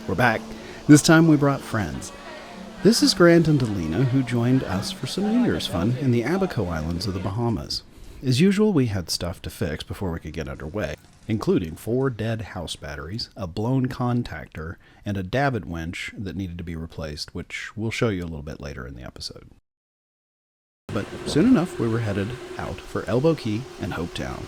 We're back. This time we brought friends. This is Grant and Delana, who joined us for some New Year's fun in the Abaco Islands of the Bahamas. As usual, we had stuff to fix before we could get underway, including 4 dead house batteries, a blown contactor, and a davit winch that needed to be replaced, which we'll show you a little bit later in the episode. But soon enough, we were headed out for Abaco Cay and Hopetown,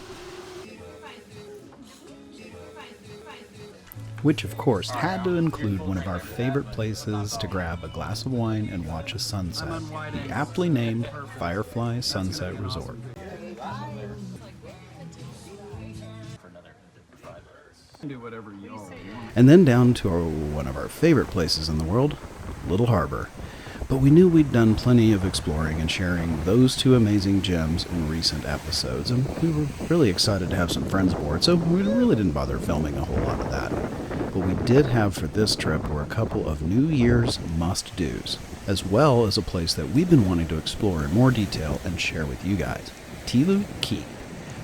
which of course had to include one of our favorite places to grab a glass of wine and watch a sunset, the aptly named Firefly Sunset Resort. And then down to one of our favorite places in the world, Little Harbour. But we knew we'd done plenty of exploring and sharing those 2 amazing gems in recent episodes, and we were really excited to have some friends aboard, so we really didn't bother filming a whole lot of that. What we did have for this trip were a couple of New Year's must-dos, as well as a place that we've been wanting to explore in more detail and share with you guys, Tilloo Cay.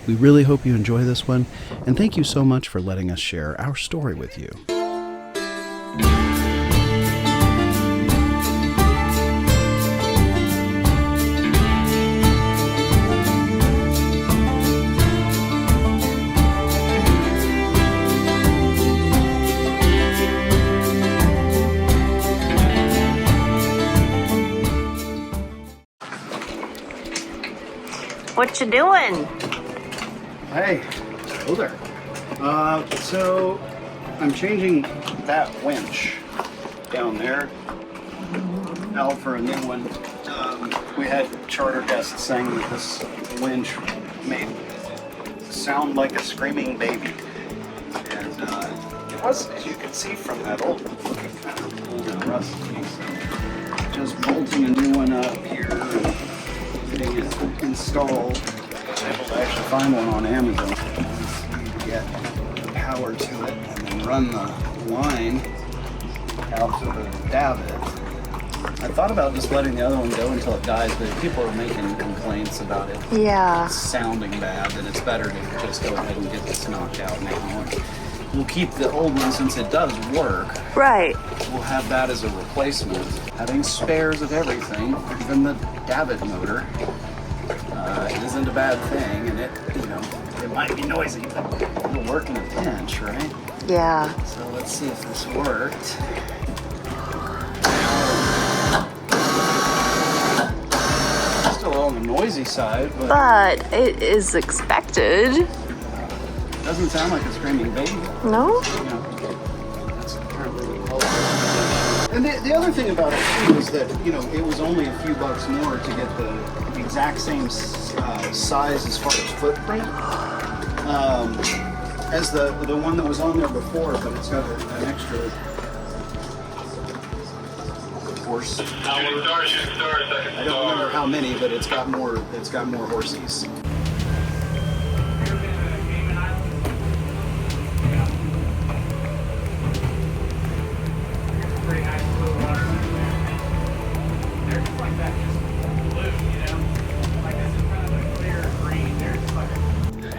We really hope you enjoy this one, and thank you so much for letting us share our story with you. What you doing? Hey, hello there. So I'm changing that winch down there out for a new one. We had charter guests saying that this winch made sound like a screaming baby, and it was, as you can see from that old kind of old and rusty. So just bolting a new one up here. Getting it installed. I was able to actually find one on Amazon. To get power to it and then run the line out to the davit. I thought about just letting the other one go until it dies, but people are making complaints about it. Yeah. It's sounding bad, and it's better to just go ahead and get this knocked out now. And we'll keep the old one since it does work. Right. We'll have that as a replacement. Having spares of everything, even the davit motor, isn't a bad thing, and it might be noisy, but it'll work in a pinch, right? Yeah. So let's see if this worked. Still on the noisy side, but it is expected. Doesn't sound like a screaming baby. No? That's apparently what we call it. And the other thing about it too is that, it was only a few bucks more to get the exact same size as far as footprint as the one that was on there before, but it's got an extra horsepower. I don't remember how many, but it's got more horsies.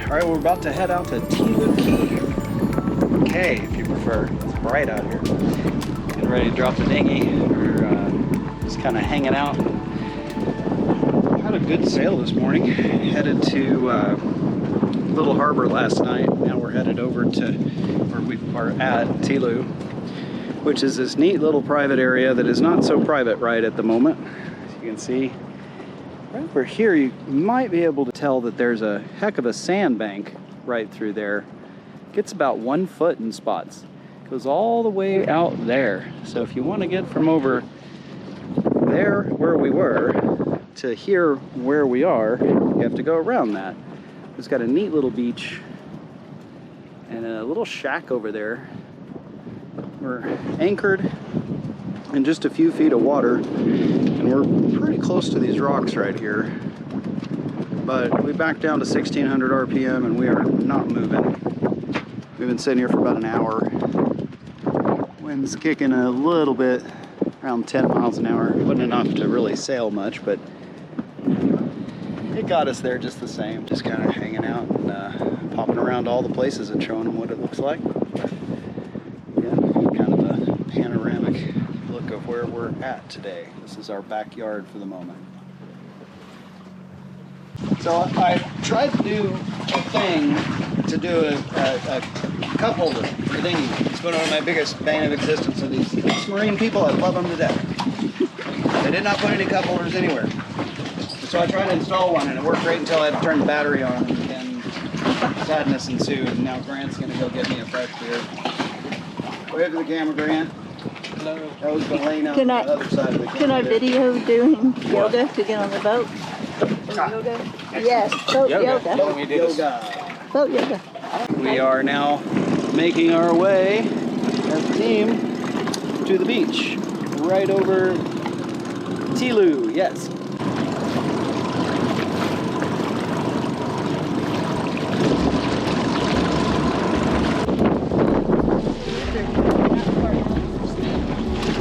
Alright, we're about to head out to Tilloo Cay, if you prefer. It's bright out here. Getting ready to drop the dinghy. We're just kind of hanging out. Had a good sail this morning. Headed to Little Harbour last night. Now we're headed over to, or we are at Tilloo, which is this neat little private area that is not so private right at the moment. As you can see, right over here, you might be able to tell that there's a heck of a sandbank right through there. Gets about 1 foot in spots. Goes all the way out there. So if you want to get from over there where we were to here where we are, you have to go around that. It's got a neat little beach and a little shack over there. We're anchored in just a few feet of water, and we're pretty close to these rocks right here. But we backed down to 1600 RPM and we are not moving. We've been sitting here for about an hour. Wind's kicking a little bit, around 10 miles an hour. It wasn't enough to really sail much, but it got us there just the same. Just kind of hanging out and popping around all the places and showing them what it looks like. Yeah, kind of a we're at today. This is our backyard for the moment. So I tried to do a thing to do a cup holder for dinghy. It's been one of my biggest bane of existence of these marine people. I love them to death. They did not put any cup holders anywhere. So I tried to install one, and it worked great until I had to turn the battery on, and sadness ensued. And now Grant's going to go get me a fresh beer. Wave to the camera, Grant. Hello. That was Delana on the other side of the camera. Can I video doing yoga to get on the boat? Yoga? Yes, boat yoga. Boat yoga. We are now making our way as a team to the beach, right over Tilloo. Yes.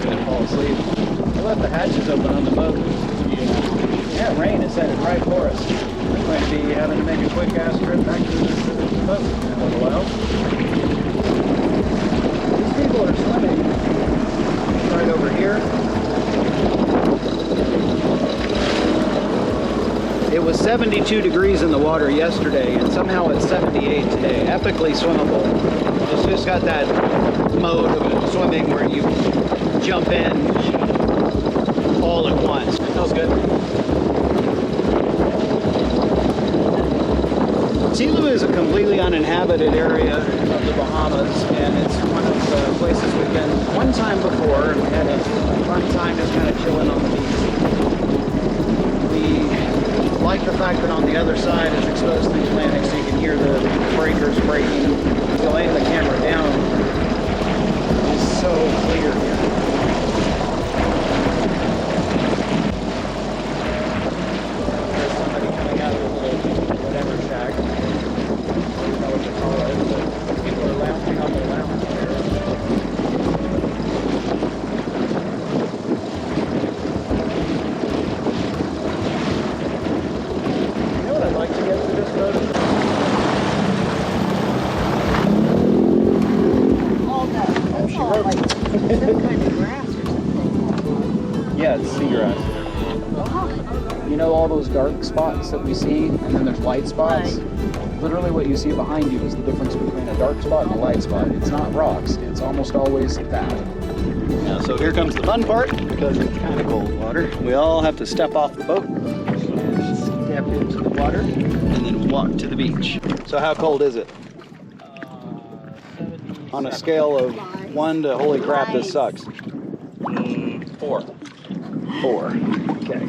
Gonna fall asleep. I left the hatches open on the boat. Yeah, rain is headed right for us. We might be having to make a quick ass trip back to the boat in a little while. These people are swimming right over here. It was 72 degrees in the water yesterday, and somehow it's 78 today. Epically swimmable. It's just got that mode of swimming where you jump in all at once. It feels good. Tilloo is a completely uninhabited area of the Bahamas, and it's one of the places we've been one time before, and we had a fun time just kind of chilling on the beach. We like the fact that on the other side is exposed to the Atlantic, so you can hear the breakers breaking. If you lay the camera down, it's so clear here. Yeah, it's seagrass. You know all those dark spots that we see, and then there's light spots? Right. Literally what you see behind you is the difference between a dark spot and a light spot. It's not rocks, it's almost always that. Now, so here comes the fun part, because it's kind of cold water. We all have to step off the boat, and step into the water, and then walk to the beach. So how cold is it? On a scale of 1 to holy crap, this sucks. 4. 4. Okay.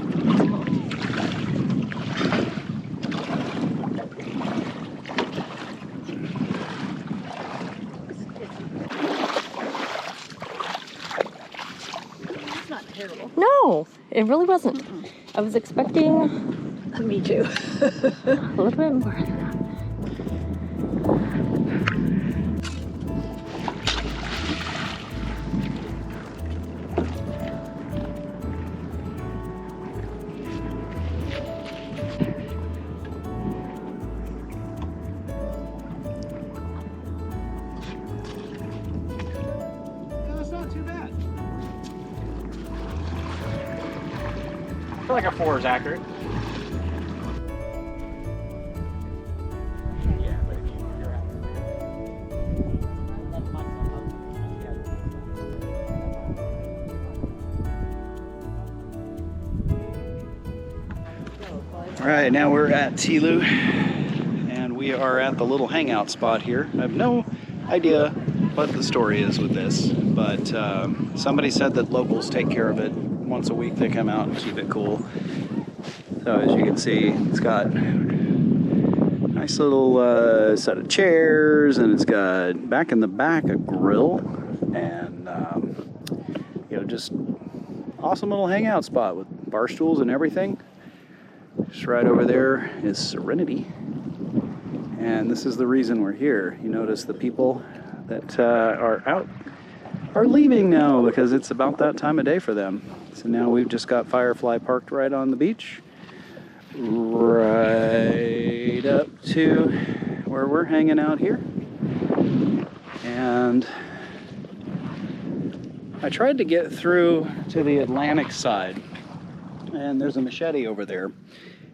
It's not terrible. No, it really wasn't. I was expecting Me too. a little bit more. I feel like a 4 is accurate. Yeah, but if you're out. All right, now we're at Tilloo, and we are at the little hangout spot here. I have no idea what the story is with this, but somebody said that locals take care of it. Once a week they come out and keep it cool. So as you can see, it's got a nice little set of chairs, and it's got back in the back a grill, and just awesome little hangout spot with bar stools and everything. Just right over there is Serenity, and this is the reason we're here. You notice the people that are out are leaving now because it's about that time of day for them. So now we've just got Firefly parked right on the beach, right up to where we're hanging out here. And I tried to get through to the Atlantic side, and there's a machete over there.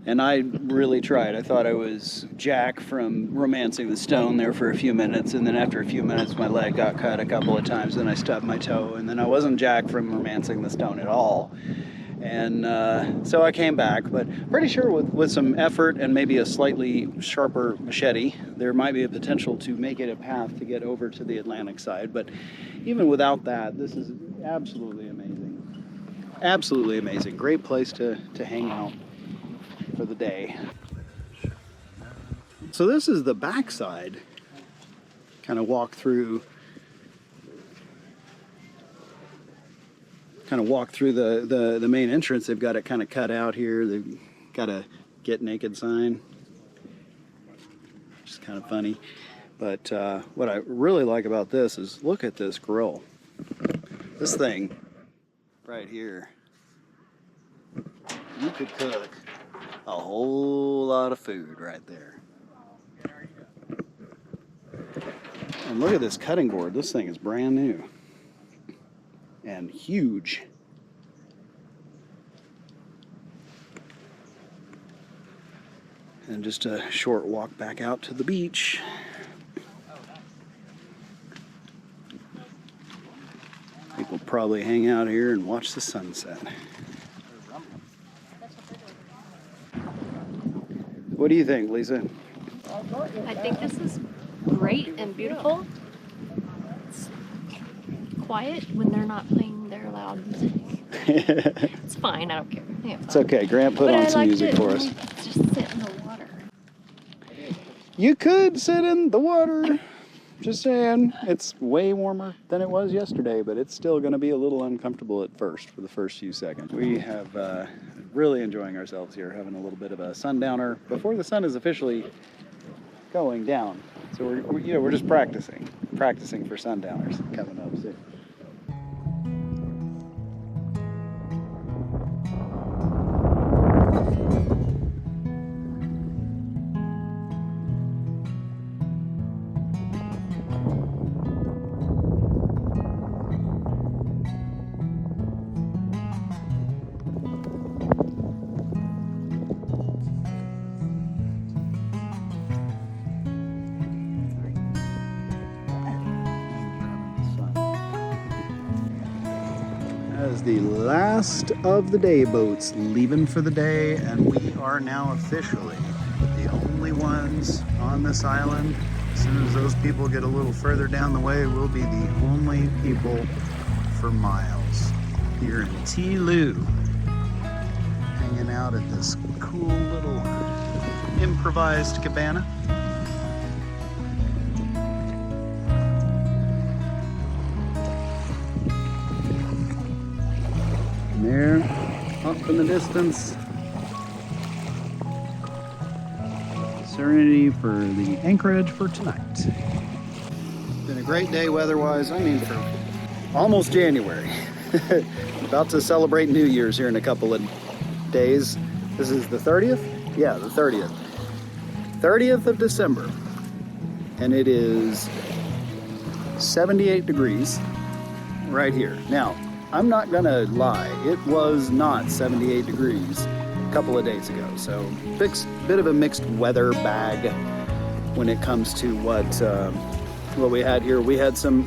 And I really tried. I thought I was Jack from Romancing the Stone there for a few minutes, and then after a few minutes my leg got cut a couple of times, and I stubbed my toe, and then I wasn't Jack from Romancing the Stone at all. And so I came back, but pretty sure with some effort and maybe a slightly sharper machete, there might be a potential to make it a path to get over to the Atlantic side. But even without that, this is absolutely amazing. Absolutely amazing. Great place to hang out for the day. So this is the backside. Kind of walk through the main entrance. They've got it kind of cut out here. They've got a get naked sign, which is kind of funny. But what I really like about this is look at this grill. This thing right here. You could cook a whole lot of food right there. And look at this cutting board. This thing is brand new and huge. And just a short walk back out to the beach. People probably hang out here and watch the sunset. What do you think, Lisa? I think this is great and beautiful. It's quiet when they're not playing their loud music. It's fine, I don't care. It's okay. Grant put on some music for us. Just sit in the water. You could sit in the water. Just saying. It's way warmer than it was yesterday, but it's still going to be a little uncomfortable at first for the first few seconds. We have really enjoying ourselves here, having a little bit of a sundowner before the sun is officially going down. So we're just practicing for sundowners coming up soon. As the last of the day boats leaving for the day, and we are now officially the only ones on this island. As soon as those people get a little further down the way, we'll be the only people for miles here in Tilloo, hanging out at this cool little improvised cabana. There, up in the distance, Serenity for the anchorage for tonight. Been a great day weather-wise. I mean, for almost January. About to celebrate New Year's here in a couple of days. This is the 30th? Yeah, the 30th. 30th of December. And it is 78 degrees right here. Now, I'm not gonna lie, it was not 78 degrees a couple of days ago. So, bit of a mixed weather bag when it comes to what we had here. We had some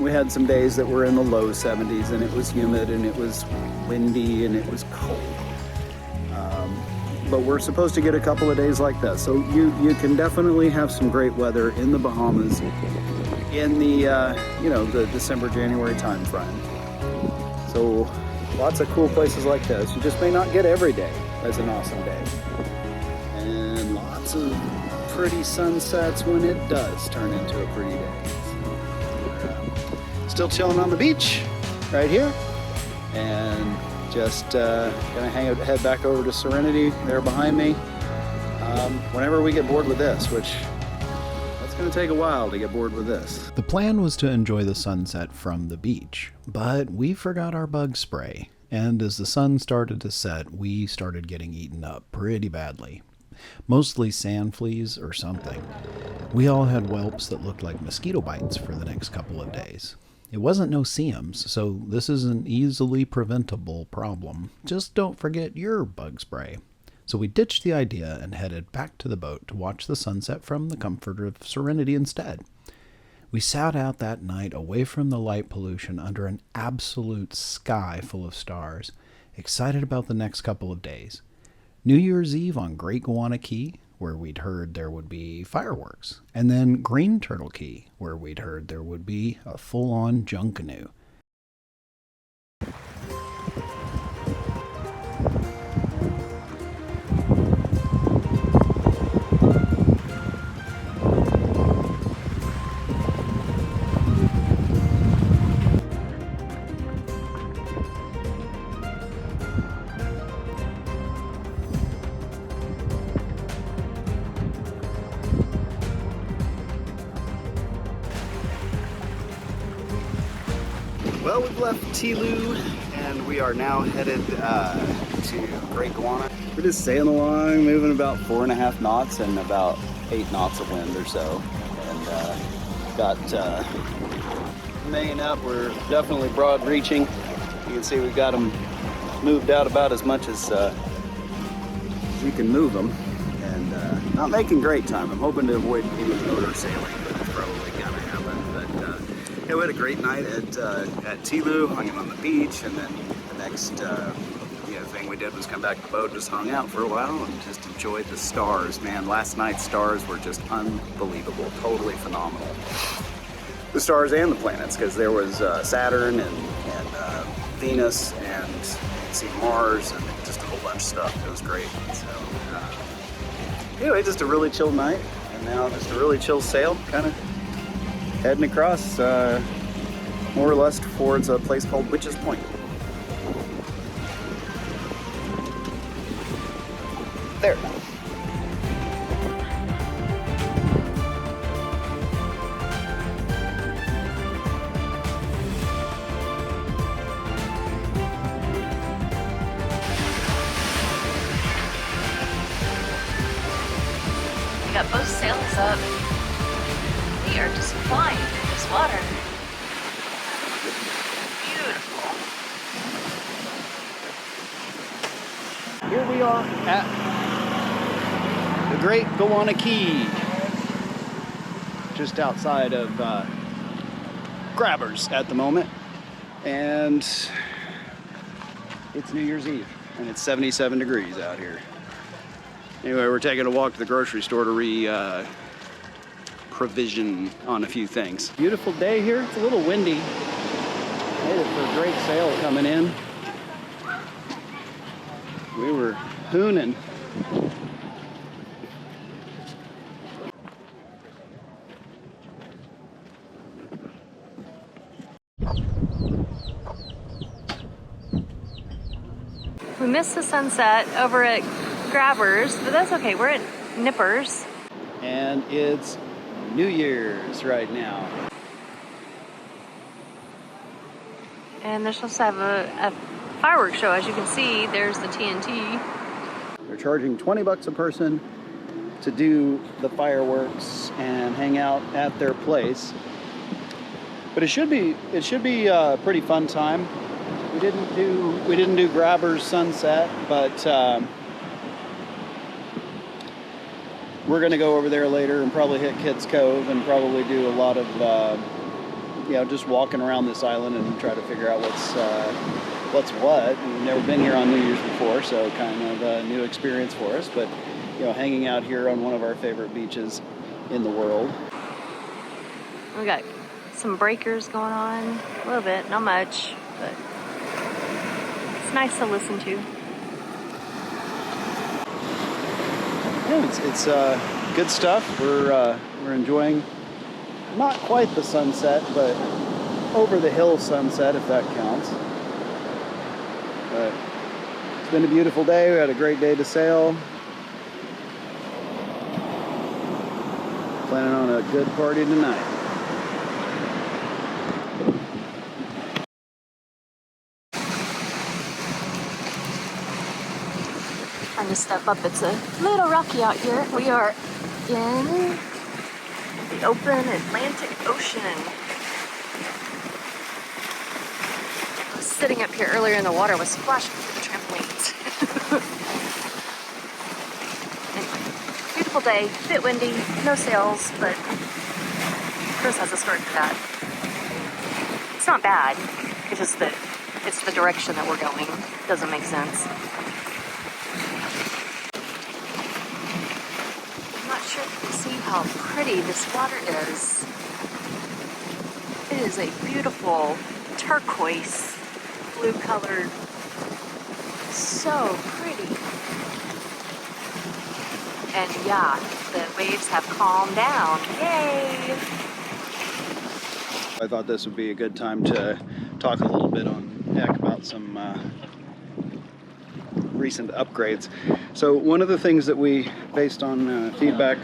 days that were in the low 70s, and it was humid, and it was windy, and it was cold. But we're supposed to get a couple of days like that. So you can definitely have some great weather in the Bahamas in the the December, January time frame. So lots of cool places like this. You just may not get every day as an awesome day. And lots of pretty sunsets when it does turn into a pretty day. So, still chilling on the beach right here. And just gonna head back over to Serenity there behind me. Whenever we get bored with this, which it's going to take a while to get bored with this. The plan was to enjoy the sunset from the beach, but we forgot our bug spray, and as the sun started to set, we started getting eaten up pretty badly. Mostly sand fleas or something. We all had whelps that looked like mosquito bites for the next couple of days. It wasn't no-see-ums, so this is an easily preventable problem. Just don't forget your bug spray. So we ditched the idea and headed back to the boat to watch the sunset from the comfort of Serenity instead. We sat out that night away from the light pollution under an absolute sky full of stars, excited about the next couple of days. New Year's Eve on Great Guana Cay, where we'd heard there would be fireworks, and then Green Turtle Cay, where we'd heard there would be a full-on Junkanoo. Well, we've left Tilloo and we are now headed to Great Guana. We're just sailing along, moving about 4.5 knots and about 8 knots of wind or so. And got main up. We're definitely broad reaching. You can see we've got them moved out about as much as we can move them. And not making great time. I'm hoping to avoid any motor sailing, but it's probably gonna happen. But yeah, we had a great night at Tilloo, hung out on the beach, and then the next thing we did was come back to the boat, just hung out for a while, and just enjoyed the stars. Man, last night's stars were just unbelievable, totally phenomenal. The stars and the planets, because there was Saturn and Venus, and you can see Mars, and just a whole bunch of stuff. It was great. So anyway, just a really chill night, and now just a really chill sail, kind of heading across more or less towards a place called Witch's Point. There. We got both sails up. We are just flying through this water. Beautiful. Here we are at the Great Guana Cay, just outside of Grabbers at the moment, and it's New Year's Eve, and it's 77 degrees out here. Anyway, we're taking a walk to the grocery store to provision on a few things. Beautiful day here. It's a little windy. Headed for a great sail coming in. We were hooning. We missed the sunset over at Grabbers, but that's okay. We're at Nippers. And it's New Year's right now. And they're supposed to have a fireworks show. As you can see, there's the TNT. They're charging 20 bucks a person to do the fireworks and hang out at their place. But it should be a pretty fun time. We didn't do Grabbers sunset, but we're gonna go over there later and probably hit Kids Cove and probably do a lot of just walking around this island and try to figure out what's what. We've never been here on New Year's before, so kind of a new experience for us. But hanging out here on one of our favorite beaches in the world. We got some breakers going on, a little bit, not much, but it's nice to listen to. Yeah, it's good stuff. We're enjoying not quite the sunset, but over the hill sunset, if that counts. But it's been a beautiful day. We had a great day to sail. Planning on a good party tonight. Trying to step up. It's a little rocky out here. We are in the open Atlantic Ocean. sitting up here earlier in the water was splashing through the trampolines. Anyway, beautiful day, a bit windy, no sails, but Chris has a story for that. It's not bad, it's just that it's the direction that we're going. Doesn't make sense. I'm not sure if you can see how pretty this water is. It is a beautiful turquoise blue colored. So pretty. And yeah, the waves have calmed down. Yay! I thought this would be a good time to talk a little bit on deck about some recent upgrades. So one of the things that we, based on feedback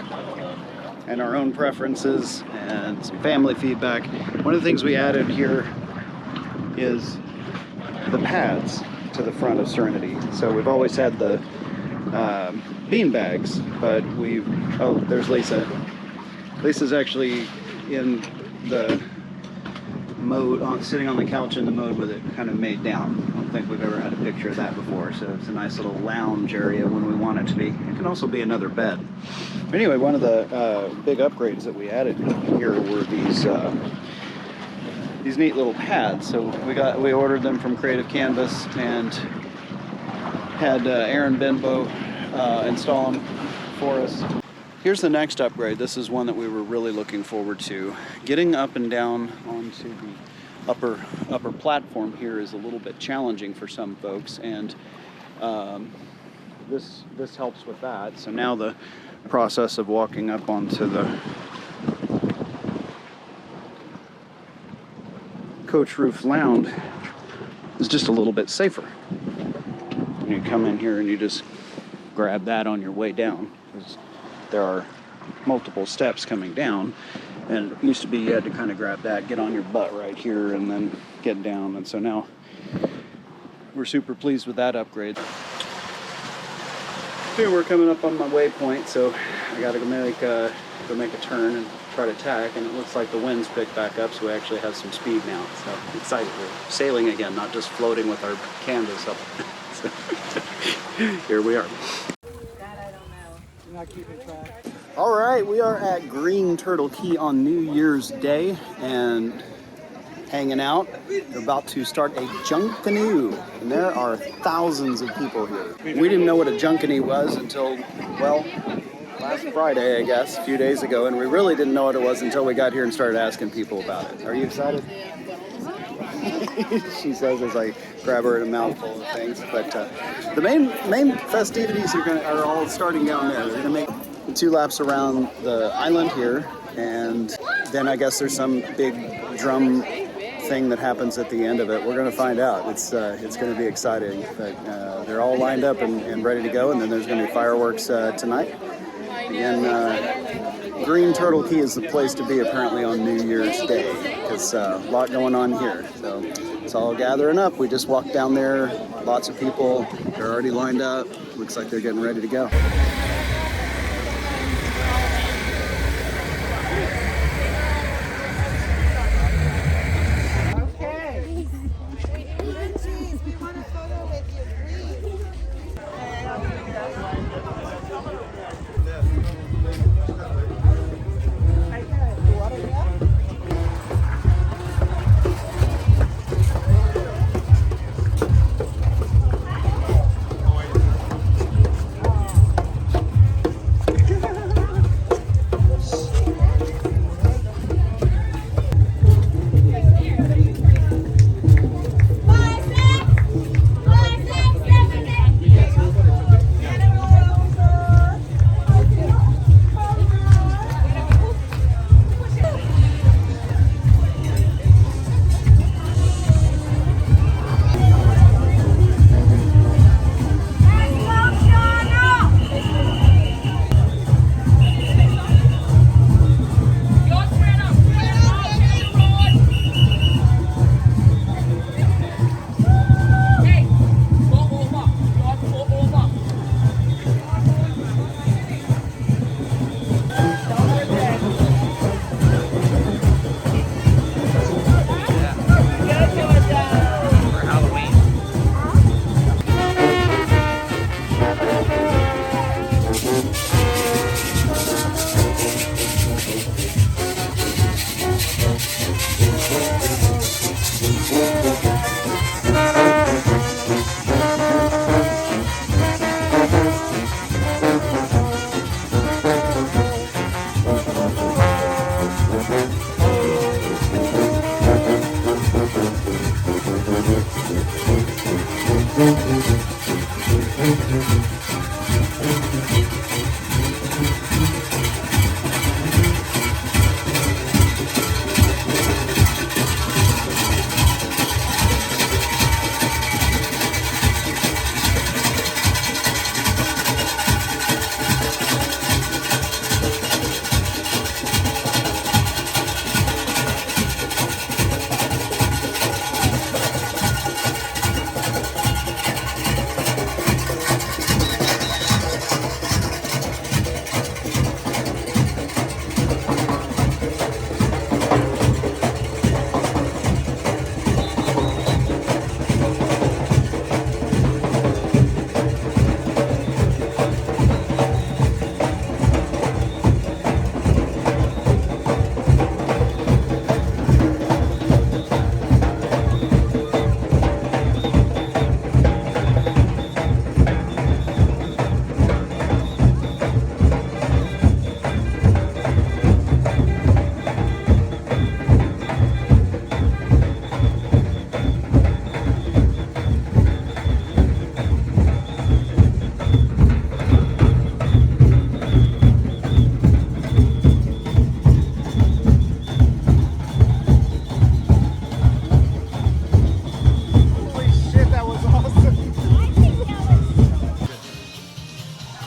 and our own preferences and some family feedback, one of the things we added here is the pads to the front of Serenity. So we've always had the bean bags, but oh, there's Lisa. Lisa's actually in the mode, sitting on the couch in the mode with it kind of made down. I don't think we've ever had a picture of that before, so it's a nice little lounge area when we want it to be. It can also be another bed. But anyway, one of the big upgrades that we added here were these neat little pads. So we ordered them from Creative Canvas and had Aaron Benbow install them for us. Here's the next upgrade. This is one that we were really looking forward to. Getting up and down onto the upper platform here is a little bit challenging for some folks, and this helps with that. So now the process of walking up onto the coach roof lounge is just a little bit safer. You come in here and you just grab that on your way down. There are multiple steps coming down, and it used to be you had to kind of grab that, get on your butt right here, and then get down. And so now we're super pleased with that upgrade. Here we're coming up on my waypoint, so I got to go make a turn and try to tack, and it looks like the wind's picked back up, so we actually have some speed now. So excited, we're sailing again, not just floating with our canvas up. So, here we are. All right, we are at Green Turtle Cay on New Year's Day and hanging out. We're about to start a Junkanoo, and there are thousands of people here. We didn't know what a Junkanoo was until, well, last Friday, I guess, a few days ago, and we really didn't know what it was until we got here and started asking people about it. Are you excited? She says as I grab her in a mouthful of things. But the main festivities are all starting down there. They're going to make 2 laps around the island here, and then I guess there's some big drum thing that happens at the end of it. We're going to find out. It's going to be exciting. But they're all lined up and ready to go, and then there's going to be fireworks tonight. And Green Turtle Cay is the place to be apparently on New Year's Day, because a lot going on here. So it's all gathering up. We just walked down there, lots of people, they're already lined up. Looks like they're getting ready to go.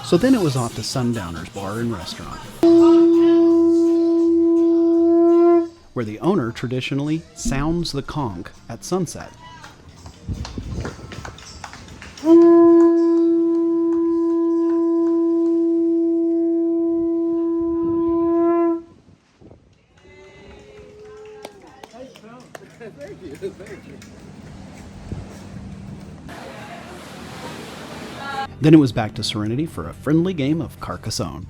So then it was off to Sundowners Bar and Restaurant, where the owner traditionally sounds the conch at sunset. Then it was back to Serenity for a friendly game of Carcassonne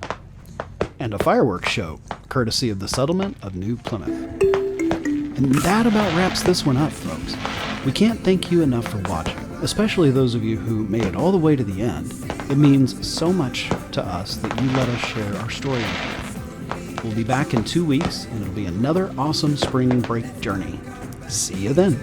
and a fireworks show, courtesy of the settlement of New Plymouth. And that about wraps this one up, folks. We can't thank you enough for watching, especially those of you who made it all the way to the end. It means so much to us that you let us share our story with you. We'll be back in 2 weeks, and it'll be another awesome spring break journey. See you then.